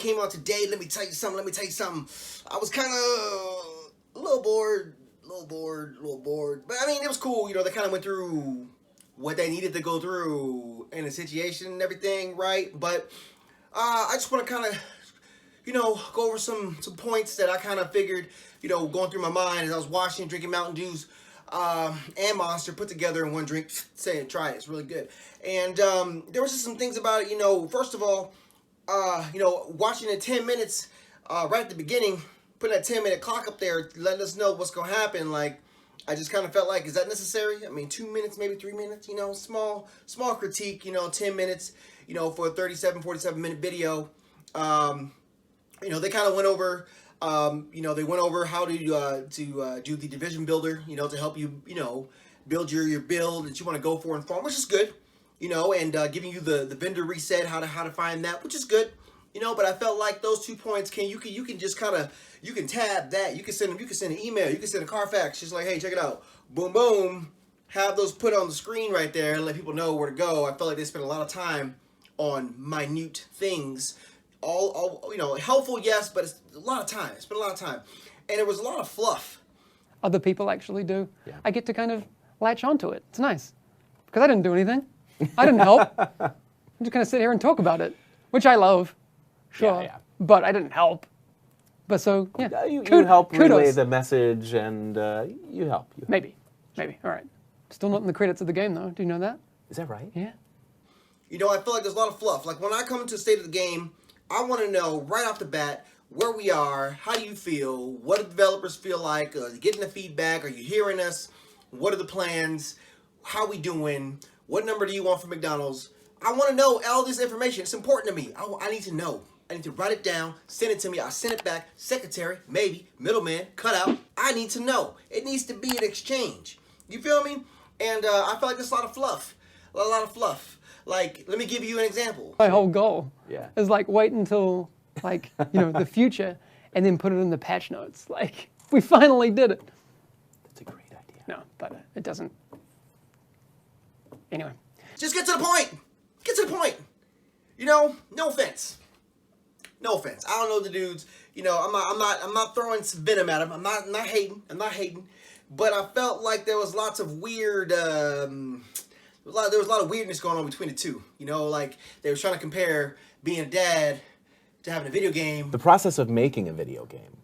came out today. Let me tell you something. I was kind of a little bored. But I mean, it was cool. You know, they kind of went through what they needed to go through in the situation and everything, right? But I just want to kind of, you know, go over some points that I kind of figured, you know, going through my mind as I was watching, drinking Mountain Dews and Monster put together in one drink, saying, try it, it's really good. And there was just some things about it, you know, first of all, you know, watching it 10 minutes right at the beginning, putting that 10-minute clock up there, letting us know what's going to happen, like, I just kind of felt like, is that necessary? I mean, 2 minutes, maybe 3 minutes, you know, small critique, you know, 10 minutes, you know, for a 47-minute video. You know, they kind of went over, you know, they went over how to do the division builder, you know, to help you, you know, build your build that you want to go for and farm, which is good, you know, and giving you the vendor reset, how to find that, which is good, you know. But I felt like those 2 points you can just kind of, you can tab that, you can send an email, you can send a Carfax, just like, hey, check it out, boom, boom, have those put on the screen right there and let people know where to go. I felt like they spent a lot of time on minute things. All you know, helpful, yes, but it's a lot of time. It's been a lot of time. And it was a lot of fluff. Other people actually do. Yeah. I get to kind of latch onto it. It's nice. Because I didn't do anything. I didn't help. I just kind of sit here and talk about it, which I love. Sure. Yeah. But I didn't help. But so, yeah. You help relay kudos. the message, and you help. Maybe. All right. Still not in the credits of the game, though. Do you know that? Is that right? Yeah. You know, I feel like there's a lot of fluff. Like, when I come to the state of the game, I want to know right off the bat where we are, how do you feel, what do developers feel like, are you getting the feedback, are you hearing us, what are the plans, how we doing, what number do you want for McDonald's? I want to know all this information. It's important to me. I need to know. I need to write it down, send it to me, I send it back, secretary, maybe, middleman, cut out. I need to know. It needs to be an exchange. You feel me? And I feel like there's a lot of fluff. A lot of fluff. Like, let me give you an example. My whole goal is like wait until like, you know, the future and then put it in the patch notes. Like, we finally did it. That's a great idea. No, but it doesn't. Anyway. Just get to the point. Get to the point. You know, no offense. No offense. I don't know the dudes. You know, I'm not throwing some venom at them. I'm not hating. But I felt like there was lots of weird there was a lot of weirdness going on between the two. You know, like they were trying to compare being a dad to having a video game. The process of making a video game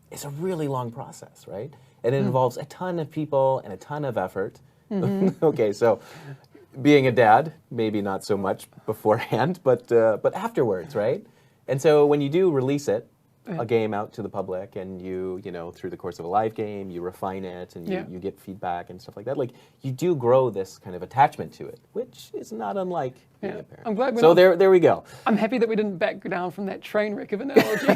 is a really long process, right? And it involves a ton of people and a ton of effort. Mm-hmm. Okay, so being a dad, maybe not so much beforehand, but afterwards, right? And so when you do release it, a game out to the public, and you know, through the course of a live game, you refine it, and you get feedback and stuff like that. Like, you do grow this kind of attachment to it, which is not unlike being a parent. I'm glad we're so not, there we go. I'm happy that we didn't back down from that train wreck of analogy.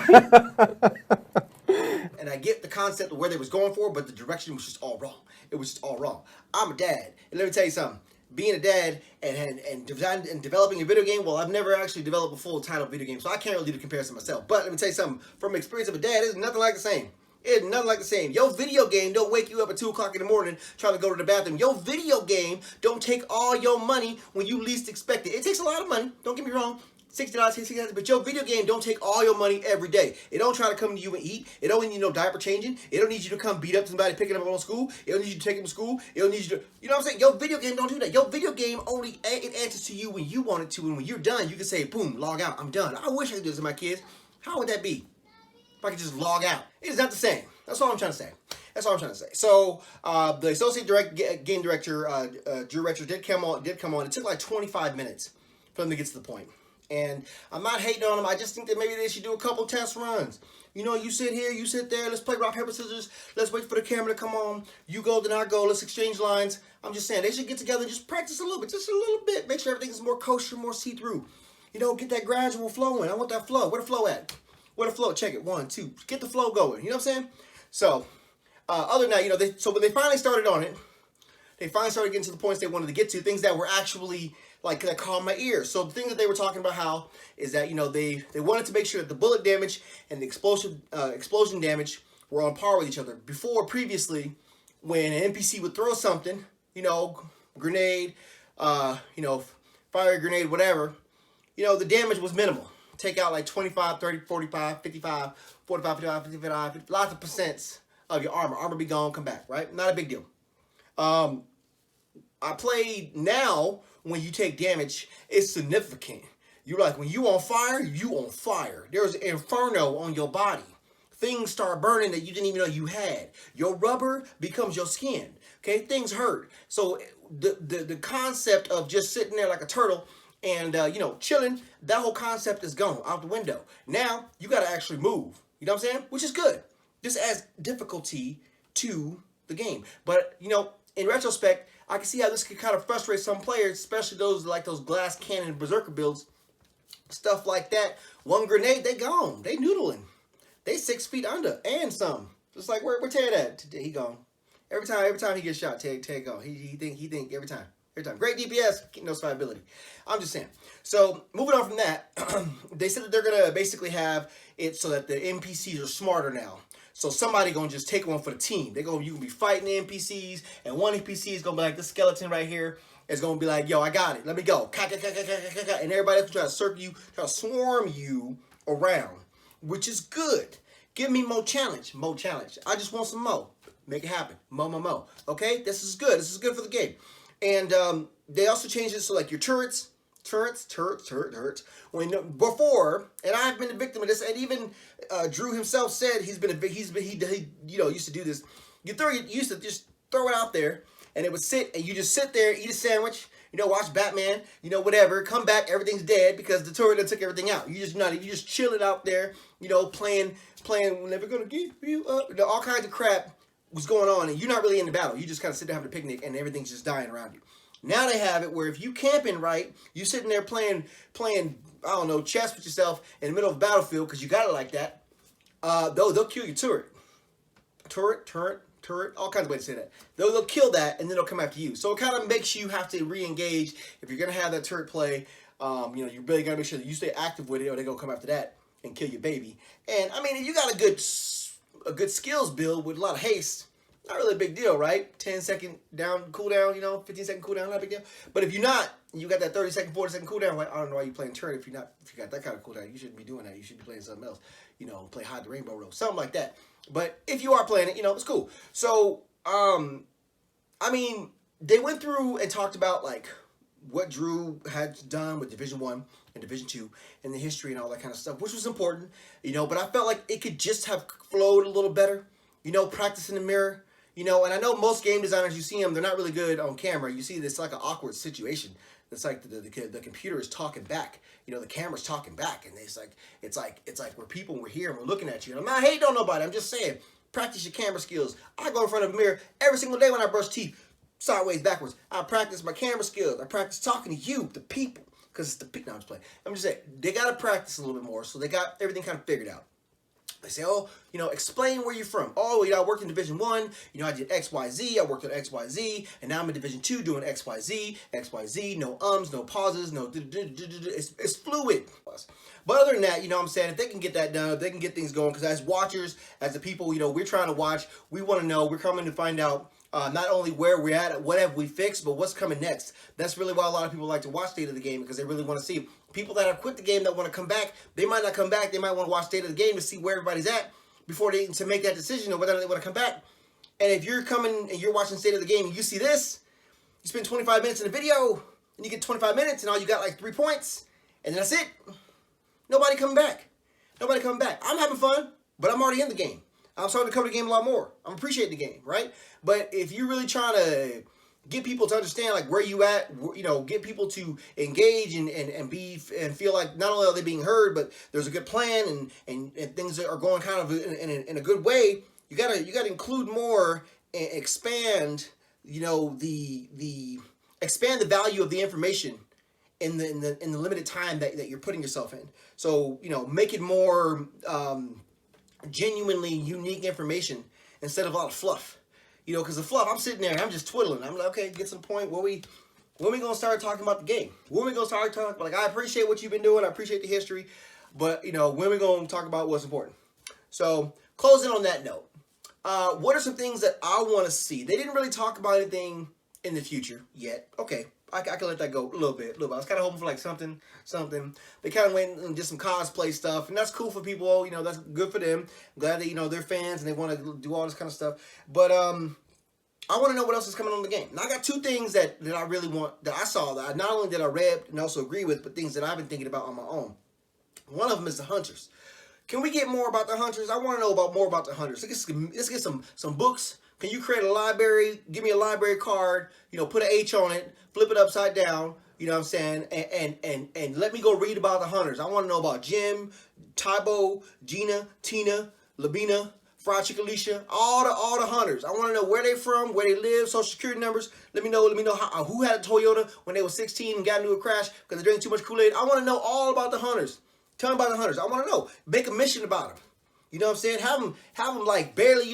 And I get the concept of where they was going for, but the direction was just all wrong. It was just all wrong. I'm a dad, and let me tell you something. Being a dad and developing a video game, well, I've never actually developed a full title video game, so I can't really do the comparison myself. But let me tell you something. From experience of a dad, it's nothing like the same. It's nothing like the same. Your video game don't wake you up at 2 o'clock in the morning trying to go to the bathroom. Your video game don't take all your money when you least expect it. It takes a lot of money. Don't get me wrong. $60, $60, but your video game don't take all your money every day. It don't try to come to you and eat. It don't need no diaper changing. It don't need you to come beat up somebody picking up on school. It don't need you to take him to school. It don't need you to, you know what I'm saying? Your video game don't do that. Your video game only, it answers to you when you want it to, and when you're done, you can say, boom, log out, I'm done. I wish I could do this to my kids. How would that be? If I could just log out. It is not the same. That's all I'm trying to say. So, the associate game director, Drew Retcher, did come on. It took like 25 minutes for them to get to the point. And I'm not hating on them. I just think that maybe they should do a couple test runs. You know, you sit here, you sit there. Let's play rock, paper, scissors. Let's wait for the camera to come on. You go, then I go. Let's exchange lines. I'm just saying they should get together and just practice a little bit. Just a little bit. Make sure everything is more kosher, more see-through. You know, get that gradual flow in. I want that flow. Where the flow at? Where the flow? Check it. 1, 2. Get the flow going. You know what I'm saying? So, other than that, you know, so when they finally started on it, they finally started getting to the points they wanted to get to, things that were actually, like, that caught my ear. So the thing that they were talking about how is that, you know, they wanted to make sure that the bullet damage and the explosion damage were on par with each other. Previously, when an NPC would throw something, you know, grenade, you know, fire grenade, whatever, you know, the damage was minimal take out like 25, 30, 45, 55, 45, 55, 55, lots of percents of your armor. Armor be gone, come back, right? Not a big deal. I played now, when you take damage, it's significant. You're like, when you on fire, you on fire. There's an inferno on your body. Things start burning that you didn't even know you had. Your rubber becomes your skin. Okay, things hurt. So the concept of just sitting there like a turtle and chilling, that whole concept is gone out the window. Now you got to actually move. You know what I'm saying? Which is good. This adds difficulty to the game. But in retrospect, I can see how this could kind of frustrate some players, especially those like those glass cannon berserker builds, stuff like that. One grenade, they gone. They noodling. They 6 feet under and some. Just like where Ted at? He gone. Every time he gets shot, Ted gone. He think every time. Great DPS, no survivability. I'm just saying. So moving on from that, they said that they're gonna basically have it so that the NPCs are smarter now. So somebody gonna just take one for the team. You can be fighting the NPCs, and one NPC is gonna be like this skeleton right here. Is gonna be like, yo, I got it. Let me go. And everybody else will try to circle you, try to swarm you around, which is good. Give me more challenge. I just want some more. Make it happen. Mo. Okay, this is good. This is good for the game. And they also changed it so like your turrets. When before, and I've been a victim of this, and even Drew himself said he used to do this. You used to just throw it out there, and it would sit, and you just sit there, eat a sandwich, watch Batman, whatever. Come back, everything's dead because the turret took everything out. You just chilling out there, playing. Never gonna give you up. All kinds of crap was going on, and you're not really in the battle. You just kind of sit there having a picnic, and everything's just dying around you. Now they have it where if you camping right, you sitting there playing, I don't know, chess with yourself in the middle of a battlefield because you got it like that. They'll kill your turret, all kinds of ways to say that. They'll kill that and then they'll come after you. So it kind of makes you have to re-engage if you're gonna have that turret play. You really gotta make sure that you stay active with it, or they're gonna come after that and kill your baby. And I mean, if you got a good skills build with a lot of haste, not really a big deal, right? 10-second cooldown, 15-second cooldown, not a big deal. But if you're not, you got that 30-second, 40-second cooldown, like, I don't know why you're playing turret if you got that kind of cooldown. You shouldn't be doing that. You should be playing something else. Play Hide the Rainbow Road, something like that. But if you are playing it, it's cool. So, I mean, they went through and talked about like what Drew had done with Division 1 and Division 2 and the history and all that kind of stuff, which was important, but I felt like it could just have flowed a little better, practice in the mirror. And I know most game designers, you see them, they're not really good on camera. You see this like an awkward situation. It's like the computer is talking back. The camera's talking back, and it's like we're people and we're here and we're looking at you. And I'm not hating on nobody. I'm just saying, practice your camera skills. I go in front of a mirror every single day when I brush teeth, sideways, backwards. I practice my camera skills. I practice talking to you, the people, because it's the people. No, I'm just playing. I'm just saying they got to practice a little bit more, so they got everything kind of figured out. They say, oh, explain where you're from. Oh, I worked in Division 1. I did XYZ. I worked on XYZ. And now I'm in Division 2 doing XYZ. No ums, no pauses, no... It's fluid. But other than that, I'm saying, if they can get that done, if they can get things going, because as watchers, as the people, we're trying to watch, we want to know, we're coming to find out not only where we're at, what have we fixed, but what's coming next. That's really why a lot of people like to watch State of the Game, because they really want to see. People that have quit the game that want to come back, they might not come back. They might want to watch State of the Game to see where everybody's at before to make that decision of whether or not they want to come back. And if you're coming and you're watching State of the Game and you see this, you spend 25 minutes in a video and you get 25 minutes and all you got like 3 points and that's it. Nobody coming back. I'm having fun, but I'm already in the game. I'm starting to cover the game a lot more. I'm appreciating the game, right? But if you're really trying to get people to understand like where you at, get people to engage and feel like not only are they being heard, but there's a good plan and things are going kind of in a good way. You gotta include more and expand, expand the value of the information in the limited time that you're putting yourself in. So make it more genuinely unique information instead of a lot of fluff. Because the fluff, I'm sitting there, I'm just twiddling. I'm like, okay, get to the point when we gonna start talking about the game? When we gonna start talking about, like, I appreciate what you've been doing, I appreciate the history, but when we gonna talk about what's important? So closing on that note, what are some things that I want to see? They didn't really talk about anything in the future yet. Okay, I can let that go a little bit. I was kind of hoping for like something. They kind of went and did some cosplay stuff, and that's cool for people. You know, that's good for them. I'm glad that, you know, they're fans and they want to do all this kind of stuff. But I want to know what else is coming on the game. Now, I got two things that I really want, that I saw, that not only that I read and also agree with, but things that I've been thinking about on my own. One of them is the Hunters. Can we get more about the Hunters? I want to know more about the Hunters. Let's get some books. Can you create a library? Give me a library card. You know, put an H on it. Flip it upside down. You know what I'm saying? And let me go read about the Hunters. I want to know about Jim, Tybo, Gina, Tina, Labina, Fried Chicken Alicia, all the Hunters. I want to know where they from, where they live, social security numbers. Let me know who had a Toyota when they were 16 and got into a crash because they drank too much Kool-Aid. I want to know all about the Hunters. Tell me about the Hunters. I want to know. Make a mission about them. You know what I'm saying? Have them like barely, we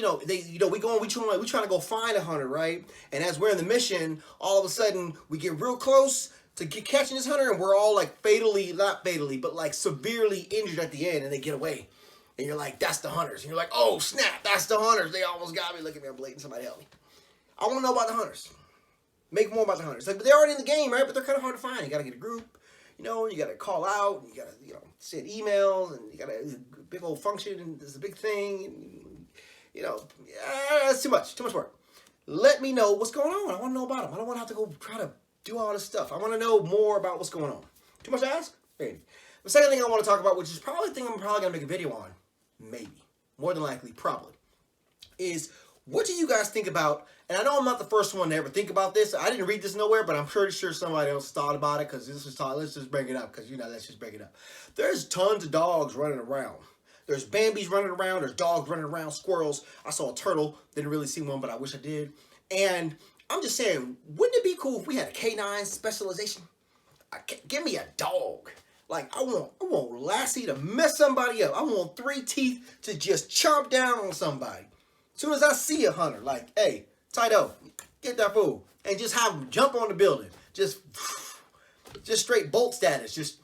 trying to go find a hunter, right? And as we're in the mission, all of a sudden we get real close to catching this hunter, and we're all like not fatally, but like severely injured at the end, and they get away. And you're like, that's the Hunters. And you're like, oh snap, that's the Hunters. They almost got me. Look at me, I'm blatant. Somebody help me. I want to know about the Hunters. Make more about the Hunters. Like, but they're already in the game, right? But they're kind of hard to find. You got to get a group. You know, you got to call out, and you got to, send emails, and you got a big old function, and there's a big thing, and, it's too much work. Let me know what's going on. I want to know about them. I don't want to have to go try to do all this stuff. I want to know more about what's going on. Too much to ask? Maybe. The second thing I want to talk about, which is probably the thing I'm probably going to make a video on, maybe, more than likely, probably, is what do you guys think about, and I know I'm not the first one to ever think about this. I didn't read this nowhere, but I'm pretty sure somebody else thought about it, because let's just bring it up, because, let's just bring it up. There's tons of dogs running around. There's Bambis running around. There's dogs running around. Squirrels. I saw a turtle. Didn't really see one, but I wish I did. And I'm just saying, wouldn't it be cool if we had a canine specialization? Give me a dog. Like, I want Lassie to mess somebody up. I want 3 teeth to just chomp down on somebody. As soon as I see a hunter, like, hey, Tydo, get that fool. And just have him jump on the building. Just straight bolt status.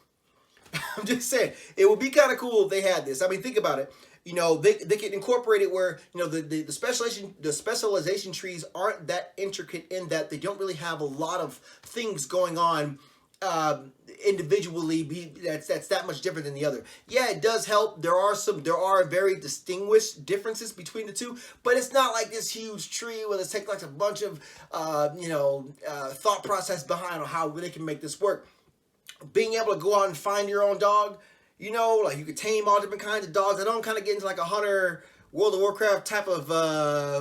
I'm just saying, it would be kind of cool if they had this. I mean, think about it. They can incorporate it where, the specialization trees aren't that intricate in that they don't really have a lot of things going on individually that's that much different than the other. Yeah, it does help. There are very distinguished differences between the two, but it's not like this huge tree where it's take like a bunch of thought process behind on how they can make this work. Being able to go out and find your own dog, like you could tame all different kinds of dogs. I don't kind of get into like a hunter World of Warcraft type of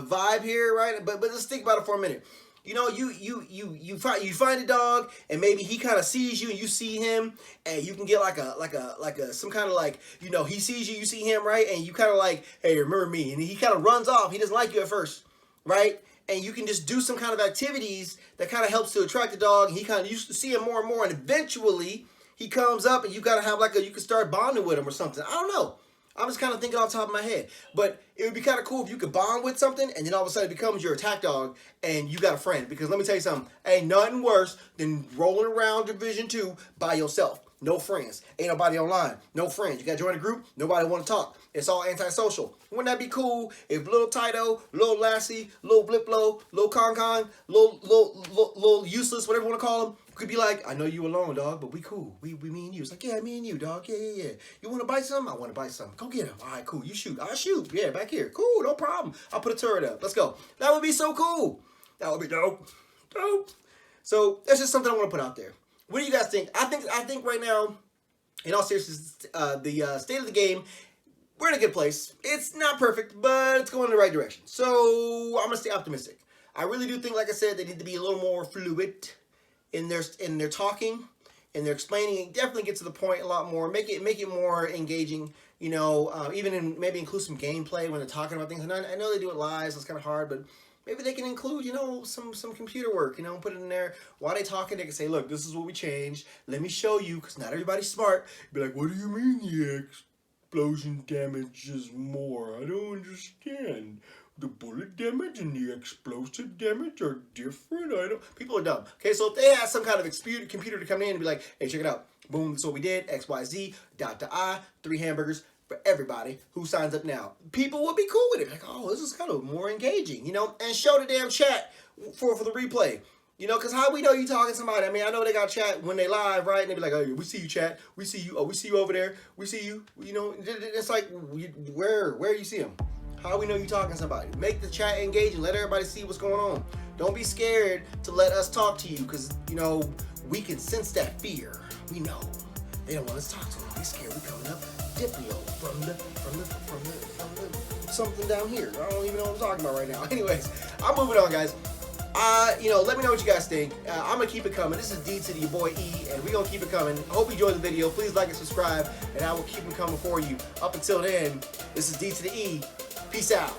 vibe here, right? But let's think about it for a minute. You find a dog, and maybe he kind of sees you and you see him, and you can get some kind of like, he sees you, you see him, right? And you kind of like, hey, remember me? And he kind of runs off. He doesn't like you at first, right? And you can just do some kind of activities that kind of helps to attract the dog. And he kind of used to see him more and more, and eventually he comes up, and you got to have you can start bonding with him or something. I don't know. I'm just kind of thinking off the top of my head. But it would be kind of cool if you could bond with something, and then all of a sudden it becomes your attack dog, and you got a friend. Because let me tell you something. Ain't nothing worse than rolling around Division 2 by yourself. No friends. Ain't nobody online. No friends. You got to join a group. Nobody want to talk. It's all antisocial. Wouldn't that be cool if little Tydo, little Lassie, little Bliplo, little Con, little useless, whatever you want to call them, could be like, I know you alone, dog, but we cool. We me and you. It's like, yeah, me and you, dog. Yeah. You want to bite something? I want to bite something. Go get him. All right, cool. You shoot. I'll shoot. Yeah, back here. Cool, no problem. I'll put a turret up. Let's go. That would be so cool. That would be dope. So that's just something I want to put out there. What do you guys think? I think right now, in all seriousness, the state of the game, we're in a good place. It's not perfect, but it's going in the right direction. So I'm gonna stay optimistic. I really do think, like I said, they need to be a little more fluid in their talking, and their explaining. Definitely get to the point a lot more. Make it more engaging. Even maybe include some gameplay when they're talking about things. And I know they do it live, so it's kind of hard, but maybe they can include, some computer work, put it in there. While they talking, they can say, look, this is what we changed. Let me show you, because not everybody's smart. Be like, what do you mean the explosion damage is more? I don't understand. The bullet damage and the explosive damage are different? People are dumb. Okay, so if they had some kind of computer to come in and be like, hey, check it out. Boom, this is what we did. X, Y, Z, dot to I, 3 hamburgers. For everybody who signs up now, people would be cool with it. Like, oh, this is kind of more engaging, and show the damn chat for the replay. You know, because how we know you talking to somebody? I mean, I know they got chat when they live, right? And they be like, oh, we see you, chat. We see you. Oh, we see you over there. We see you. You know, it's like, where you see them? How we know you talking to somebody? Make the chat engaging. Let everybody see what's going on. Don't be scared to let us talk to you because, you know, we can sense that fear. We know. They don't want us to talk to them. They're scared we coming up Dipio from the something down here. I don't even know what I'm talking about right now. Anyways, I'm moving on, guys. You know, let me know what you guys think. I'm gonna keep it coming. This is D to your boy E, and we're gonna keep it coming. I hope you enjoyed the video. Please like and subscribe, and I will keep them coming for you. Up until then, this is D to the E. Peace out.